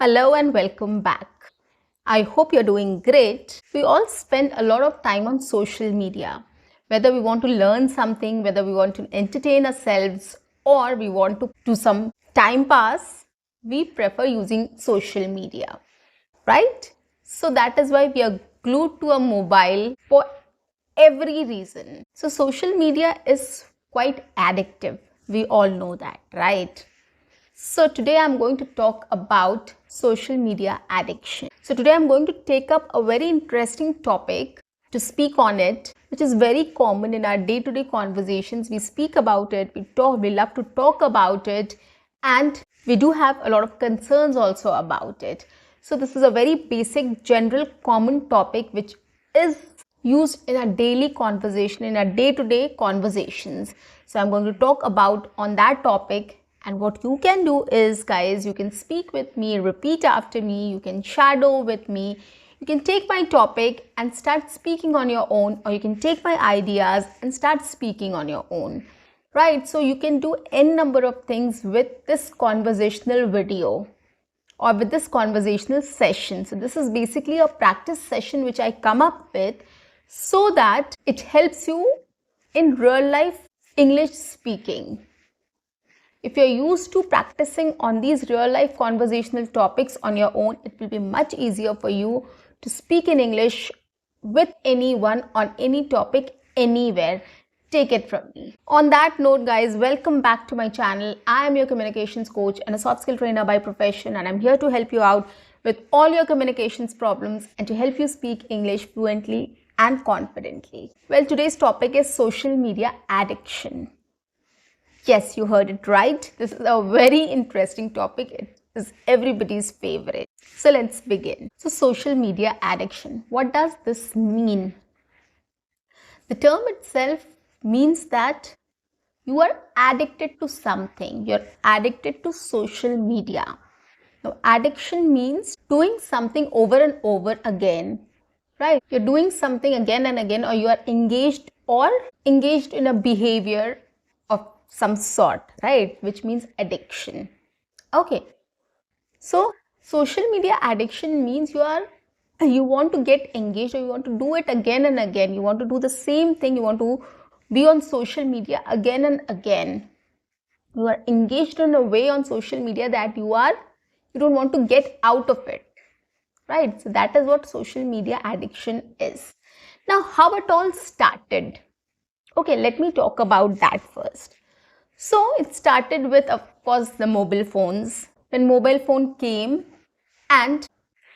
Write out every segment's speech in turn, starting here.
Hello and welcome back. I hope you're doing great. We all spend a lot of time on social media. Whether we want to learn something, whether we want to entertain ourselves, or we want to do some time pass, we prefer using social media, right? So that is why we are glued to a mobile for every reason. So social media is quite addictive. We all know that, right? So today I'm going to talk about social media addiction. So today I'm going to take up a very interesting topic to speak on it, which is very common in our day-to-day conversations. We speak about it, we love to talk about it, and we do have a lot of concerns also about it. So this is a very basic, general, common topic which is used in a daily conversation, in our day-to-day conversations. So I'm going to talk about on that topic. And what you can do is, guys, you can speak with me, repeat after me, you can shadow with me, you can take my topic and start speaking on your own, or you can take my ideas and start speaking on your own, right? So you can do n number of things with this conversational video or with this conversational session. So this is basically a practice session which I come up with so that it helps you in real life English speaking. If you're used to practicing on these real life conversational topics on your own, it will be much easier for you to speak in English with anyone on any topic anywhere. Take it from me. On that note, guys, welcome back to my channel. I am your communications coach and a soft skill trainer by profession, and I'm here to help you out with all your communications problems and to help you speak English fluently and confidently. Well, today's topic is social media addiction. Yes, you heard it right. This is a very interesting topic. It is everybody's favorite. So let's begin. So social media addiction. What does this mean? The term itself means that you are addicted to something. You're addicted to social media. Now, addiction means doing something over and over again, right? You're doing something again and again, or you are engaged in a behavior of some sort, right? Which means addiction. Okay. So social media addiction means you want to get engaged, or you want to do it again and again. You want to do the same thing. You want to be on social media again and again. You are engaged in a way on social media that you don't want to get out of it, right? So that is what social media addiction is. Now, how it all started? Okay, let me talk about that first. So it started with, of course, the mobile phones. When mobile phone came, and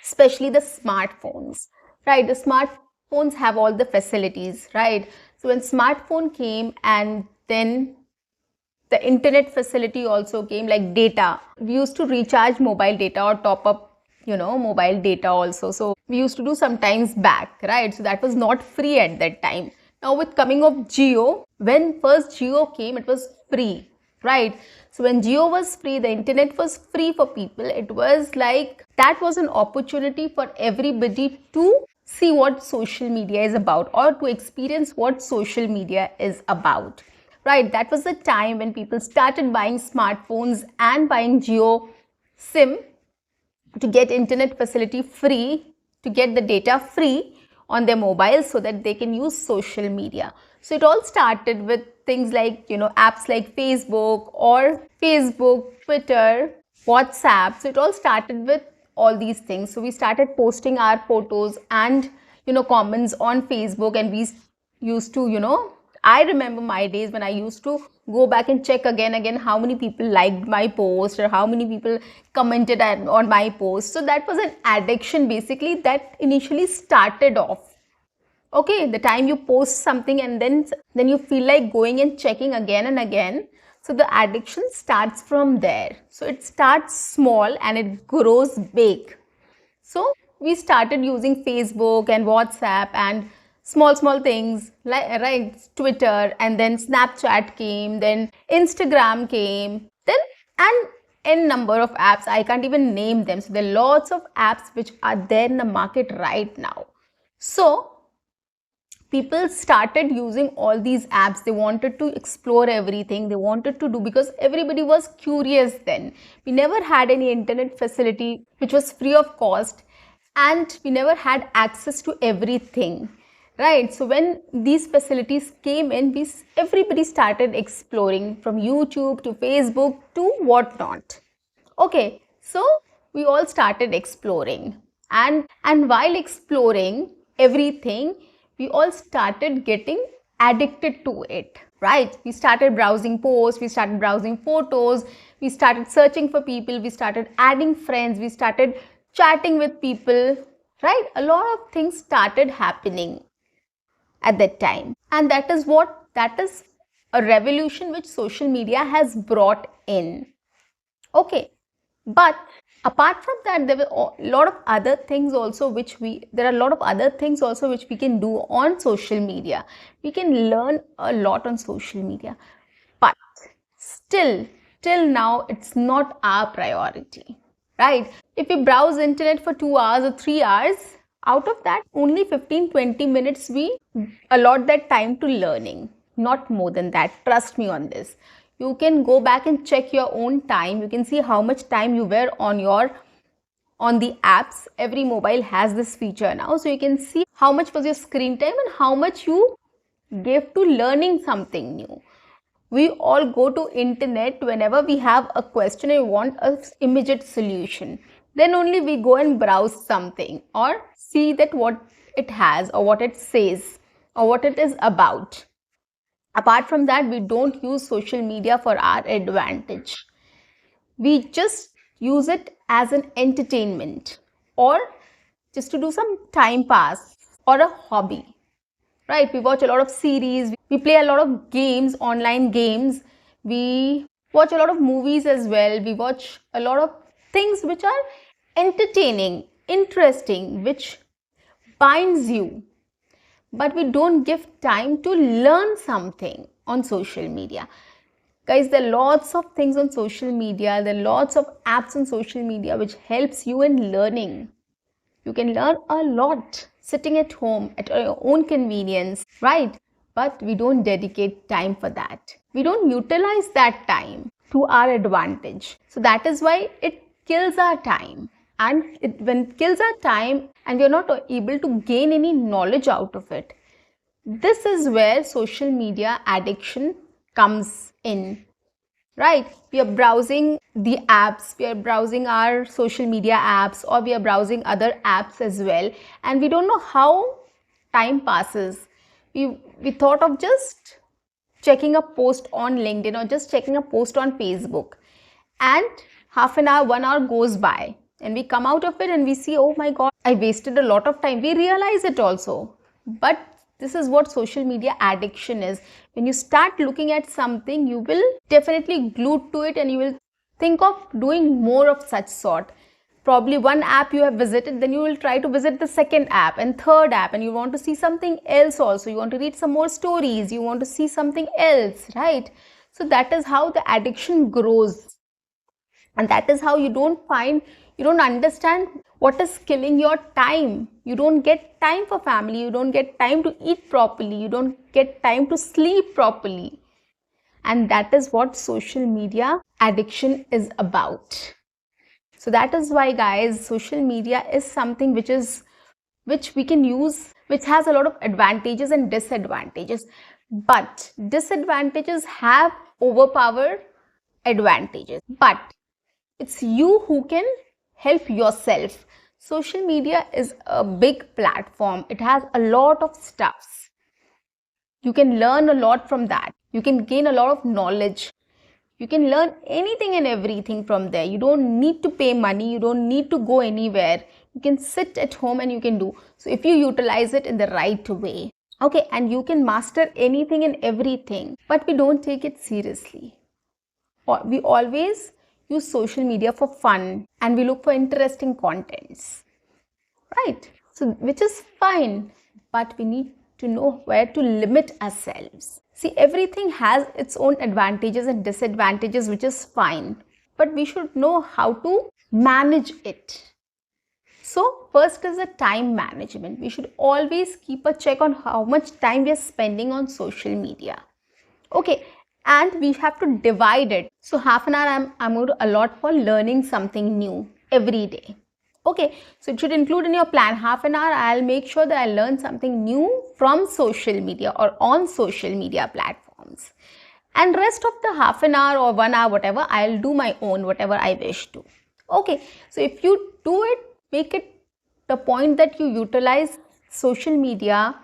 especially the smartphones, right? The smartphones have all the facilities, right? So when smartphone came, and then the internet facility also came, like data. We used to recharge mobile data or top up, mobile data also. So we used to do sometimes back, right? So that was not free at that time. Now with coming of Jio, when first Jio came, it was free, right? So when Jio was free, the internet was free for people. It was like that was an opportunity for everybody to see what social media is about, or to experience what social media is about, right? That was the time when people started buying smartphones and buying Jio SIM to get internet facility free, to get the data free on their mobiles so that they can use social media. So it all started with things like, apps like Facebook, Twitter, WhatsApp. So it all started with all these things. So we started posting our photos and, comments on Facebook, and we used to, I remember my days when I used to go back and check again how many people liked my post or how many people commented on my post. So that was an addiction basically that initially started off. Okay, the time you post something and then you feel like going and checking again and again. So the addiction starts from there. So it starts small and it grows big. So we started using Facebook and WhatsApp and small things like Twitter, and then Snapchat came, then Instagram came, then and n number of apps. I can't even name them. So there are lots of apps which are there in the market right now. So people started using all these apps. They wanted to explore everything, they wanted to do, because everybody was curious then. We never had any internet facility which was free of cost, and we never had access to everything, right? So when these facilities came in, everybody started exploring, from YouTube to Facebook to whatnot. Okay, so we all started exploring, and while exploring everything, we all started getting addicted to it, right? We started browsing posts, we started browsing photos, we started searching for people, we started adding friends, we started chatting with people, right? A lot of things started happening at that time, and that is a revolution which social media has brought in. Okay, but apart from that, there were a lot of other things also there are a lot of other things also which we can do on social media. We can learn a lot on social media, but still, till now, it's not our priority, right? If we browse internet for 2 hours or 3 hours, out of that, only 15-20 minutes we allot that time to learning, not more than that. Trust me on this. You can go back and check your own time. You can see how much time you were on the apps. Every mobile has this feature now, so you can see how much was your screen time and how much you gave to learning something new. We all go to internet whenever we have a question and we want an immediate solution. Then only we go and browse something or see that what it has or what it says or what it is about. Apart from that, we don't use social media for our advantage. We just use it as an entertainment or just to do some time pass or a hobby, right? We watch a lot of series, we play a lot of games, online games, we watch a lot of movies as well, we watch a lot of things which are entertaining, interesting, which binds you, but we don't give time to learn something on social media. Guys, there are lots of things on social media, there are lots of apps on social media which helps you in learning. You can learn a lot sitting at home at your own convenience, right? But we don't dedicate time for that. We don't utilize that time to our advantage. So that is why it kills our time. And when it kills our time and we are not able to gain any knowledge out of it, this is where social media addiction comes in, right? We are browsing the apps, we are browsing our social media apps, or we are browsing other apps as well, and we don't know how time passes. We thought of just checking a post on LinkedIn or just checking a post on Facebook, and half an hour, 1 hour goes by, and we come out of it and we see, oh my god, I wasted a lot of time. We realize it also. But this is what social media addiction is. When you start looking at something, you will definitely glue to it and you will think of doing more of such sort. Probably one app you have visited, then you will try to visit the second app and third app, and you want to see something else also. You want to read some more stories, you want to see something else, right? So that is how the addiction grows. And that is how you don't understand what is killing your time. You don't get time for family, you don't get time to eat properly, you don't get time to sleep properly. And that is what social media addiction is about. So that is why, guys, social media is something which we can use, which has a lot of advantages and disadvantages. But disadvantages have overpowered advantages. But it's you who can help yourself. Social media is a big platform. It has a lot of stuffs. You can learn a lot from that. You can gain a lot of knowledge. You can learn anything and everything from there. You don't need to pay money. You don't need to go anywhere. You can sit at home and you can do. So if you utilize it in the right way, okay, and you can master anything and everything, but we don't take it seriously. We always use social media for fun and we look for interesting contents, right? So which is fine, but we need to know where to limit ourselves. See, everything has its own advantages and disadvantages, which is fine, but we should know how to manage it. So first is the time management. We should always keep a check on how much time we are spending on social media. Okay, and we have to divide it. So half an hour I'm going to allot for learning something new every day. Okay, so it should include in your plan half an hour. I'll make sure that I learn something new from social media or on social media platforms. And rest of the half an hour or 1 hour, whatever, I'll do my own, whatever I wish to. Okay, so if you do it, make it the point that you utilize social media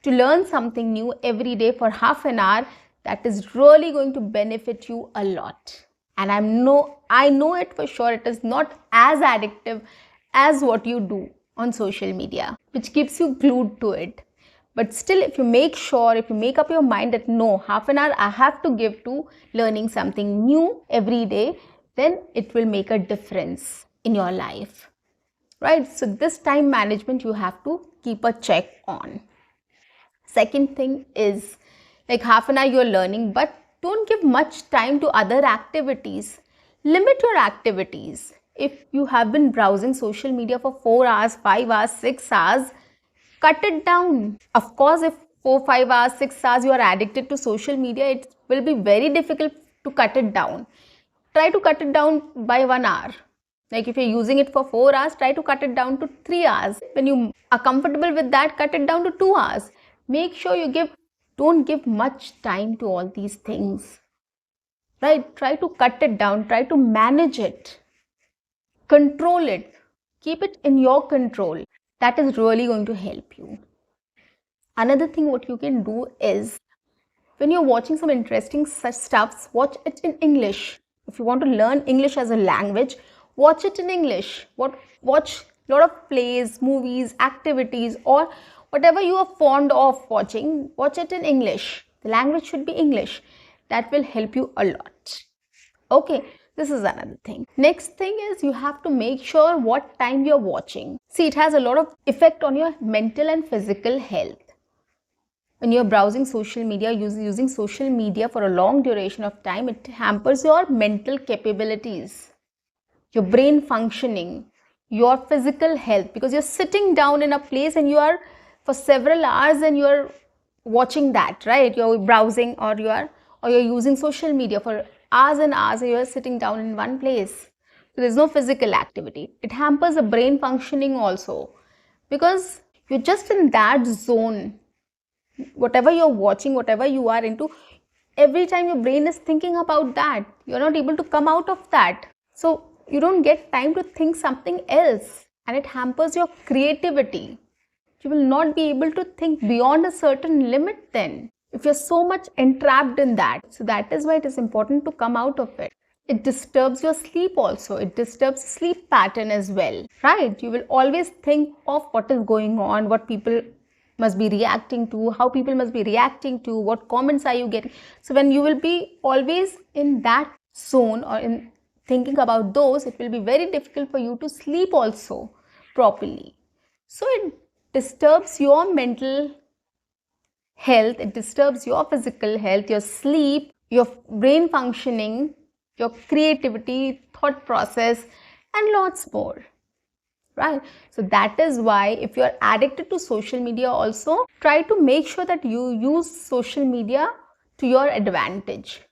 to learn something new every day for half an hour. That is really going to benefit you a lot. And I know it for sure, it is not as addictive as what you do on social media, which keeps you glued to it. But still, if you make up your mind that no, half an hour I have to give to learning something new every day, then it will make a difference in your life, right? So this time management you have to keep a check on. Second thing is, like, half an hour you're learning, but don't give much time to other activities. Limit your activities. If you have been browsing social media for 4 hours, 5 hours, 6 hours, cut it down. Of course, if 4, 5 hours, 6 hours you are addicted to social media, it will be very difficult to cut it down. Try to cut it down by 1 hour. Like if you're using it for 4 hours, try to cut it down to 3 hours. When you are comfortable with that, cut it down to 2 hours. Make sure you don't give much time to all these things, right? Try to cut it down, try to manage it, control it, keep it in your control. That is really going to help you. Another thing what you can do is, when you're watching some interesting stuff, watch it in English. If you want to learn English as a language, watch it in English. Watch a lot of plays, movies, activities, or whatever you are fond of watching, watch it in English. The language should be English. That will help you a lot. Okay, this is another thing. Next thing is, you have to make sure what time you're watching. See, it has a lot of effect on your mental and physical health. When you're browsing social media, using social media for a long duration of time, it hampers your mental capabilities, your brain functioning, your physical health, because you're sitting down in a place and you are for several hours and you're watching that, right? You're browsing or you're using social media for hours and hours and you're sitting down in one place. So there's no physical activity. It hampers the brain functioning also, because you're just in that zone. Whatever you're watching, whatever you are into, every time your brain is thinking about that, you're not able to come out of that. So you don't get time to think something else, and it hampers your creativity. You will not be able to think beyond a certain limit then, if you're so much entrapped in that. So that is why it is important to come out of it. It disturbs your sleep also. It disturbs sleep pattern as well, right? You will always think of what is going on, what people must be reacting to, how people must be reacting to, what comments are you getting. So when you will be always in that zone or in thinking about those, it will be very difficult for you to sleep also properly. So it disturbs your mental health, it disturbs your physical health, your sleep, your brain functioning, your creativity, thought process, and lots more. Right? So that is why if you are addicted to social media also, try to make sure that you use social media to your advantage.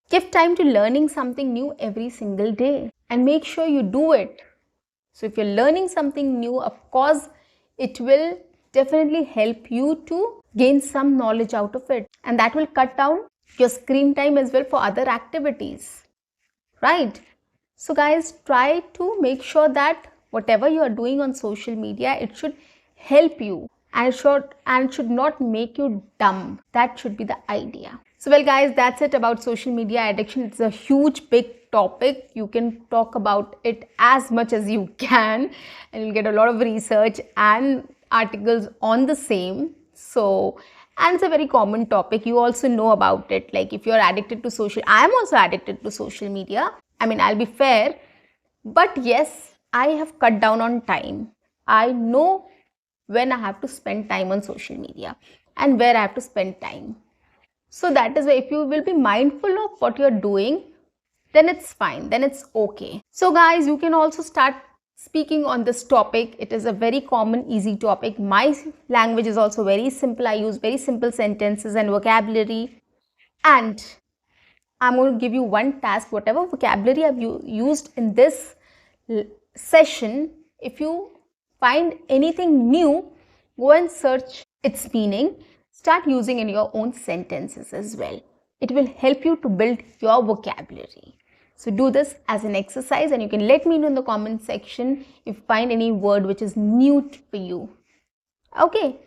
Give time to learning something new every single day and make sure you do it. So if you're learning something new, of course, it will definitely help you to gain some knowledge out of it, and that will cut down your screen time as well for other activities, right? So guys, try to make sure that whatever you are doing on social media, it should help you and it should not make you dumb. That should be the idea. So well guys, that's it about social media addiction. It's a huge big topic. You can talk about it as much as you can, and you'll get a lot of research and articles on the same. So, and it's a very common topic. You also know about it. Like if you're addicted to I am also addicted to social media. I mean, I'll be fair, but yes, I have cut down on time. I know when I have to spend time on social media and where I have to spend time. So that is why if you will be mindful of what you're doing, then it's fine, then it's okay. So guys, you can also start speaking on this topic. It is a very common, easy topic. My language is also very simple. I use very simple sentences and vocabulary. And I'm going to give you one task. Whatever vocabulary I've used in this session, if you find anything new, go and search its meaning. Start using in your own sentences as well. It will help you to build your vocabulary. So do this as an exercise, and you can let me know in the comment section if you find any word which is new for you. Okay,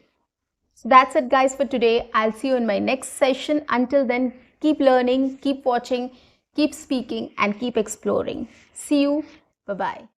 so that's it guys for today. I'll see you in my next session. Until then, keep learning, keep watching, keep speaking, and keep exploring. See you. Bye-bye.